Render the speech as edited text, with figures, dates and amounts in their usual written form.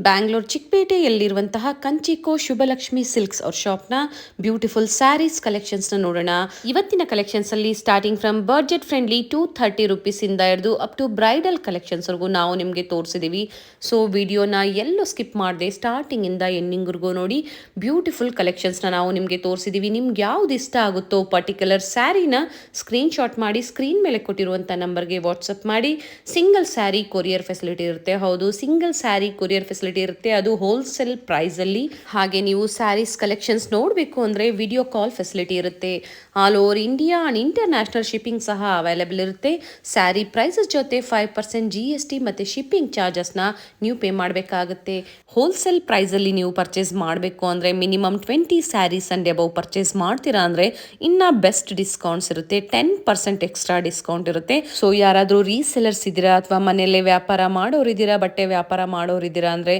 Bangalore ಚಿಕ್ಕಪೇಟೆಯಲ್ಲಿರುವಂತಹ ಕಂಚಿಕೋ Shubhalakshmi silks ಅವ್ರ ಶಾಪ್ನ beautiful saris ಕಲೆಕ್ಷನ್ಸ್ನ ನೋಡೋಣ. ಇವತ್ತಿನ ಕಲೆಕ್ಷನ್ಸ್ ಅಲ್ಲಿ ಸ್ಟಾರ್ಟಿಂಗ್ ಫ್ರಮ್ ಬಡ್ಜೆಟ್ ಫ್ರೆಂಡ್ಲಿ 230 ರುಪೀಸಿಂದ ಹಿಡಿದು ಅಪ್ ಟು ಬ್ರೈಡಲ್ ಕಲೆಕ್ಷನ್ಸ್ವರೆಗೂ ನಾವು ನಿಮಗೆ ತೋರಿಸಿದ್ದೀವಿ. ಸೊ ವಿಡಿಯೋನ ಎಲ್ಲೂ ಸ್ಕಿಪ್ ಮಾಡದೆ ಸ್ಟಾರ್ಟಿಂಗಿಂದ ಎಂಡಿಂಗ್ವರೆಗೂ ನೋಡಿ. ಬ್ಯೂಟಿಫುಲ್ ಕಲೆಕ್ಷನ್ಸ್ನ ನಾವು ನಿಮಗೆ ತೋರಿಸಿದ್ದೀವಿ. ನಿಮ್ಗೆ ಯಾವ್ದು ಇಷ್ಟ ಆಗುತ್ತೋ ಪರ್ಟಿಕ್ಯುಲರ್ ಸ್ಯಾರಿನ ಸ್ಕ್ರೀನ್ಶಾಟ್ ಮಾಡಿ ಸ್ಕ್ರೀನ್ ಮೇಲೆ ಕೊಟ್ಟಿರುವಂಥ ನಂಬರ್ಗೆ ವಾಟ್ಸಪ್ ಮಾಡಿ. ಸಿಂಗಲ್ ಸ್ಯಾರಿ ಕೊರಿಯರ್ ಫೆಸಿಲಿಟಿ ಇರುತ್ತೆ. ಹೌದು, ಸಿಂಗಲ್ ಸ್ಯಾರಿ ಕೊರಿಯರ್ ಫೆಸಿಲಿಟಿ ಇರುತ್ತೆ, ಅದು ಹೋಲ್ಸೇಲ್ ಪ್ರೈಸ್ ಅಲ್ಲಿ. ಹಾಗೆ ನೀವು ಸ್ಯಾರೀಸ್ ಕಲೆಕ್ಷನ್ಸ್ ನೋಡಬೇಕು ಅಂದ್ರೆ ವಿಡಿಯೋ ಕಾಲ್ ಫೆಸಿಲಿಟಿ ಇರುತ್ತೆ. All over India and international shipping ಸಹ ಅವೈಲೇಬಲ್ ಇರುತ್ತೆ. ಸ್ಯಾರಿ ಪ್ರೈಸಸ್ ಜೊತೆ 5% GST ಮತ್ತೆ ಶಿಪ್ಪಿಂಗ್ ಚಾರ್ಜಸ್ನ ನೀವು ಪೇ ಮಾಡಬೇಕಾಗುತ್ತೆ. ಹೋಲ್ಸೇಲ್ ಪ್ರೈಸ್ ಅಲ್ಲಿ ನೀವು ಪರ್ಚೇಸ್ ಮಾಡಬೇಕು ಅಂದ್ರೆ minimum 20 sarees and above purchase ಮಾಡ್ತೀರಾ ಅಂದ್ರೆ ಇನ್ನ ಬೆಸ್ಟ್ ಡಿಸ್ಕೌಂಟ್ಸ್ ಇರುತ್ತೆ. 10% ಎಕ್ಸ್ಟ್ರಾ ಡಿಸ್ಕೌಂಟ್ ಇರುತ್ತೆ. ಸೊ ಯಾರಾದ್ರೂ ರೀಸೆಲರ್ಸ್ ಇದ್ದೀರಾ ಅಥವಾ ಮನೆಯಲ್ಲೇ ವ್ಯಾಪಾರ ಮಾಡೋರಿದ್ದೀರಾ, ಬಟ್ಟೆ ವ್ಯಾಪಾರ ಮಾಡೋರಿದ್ದೀರಾ ಅಂದ್ರೆ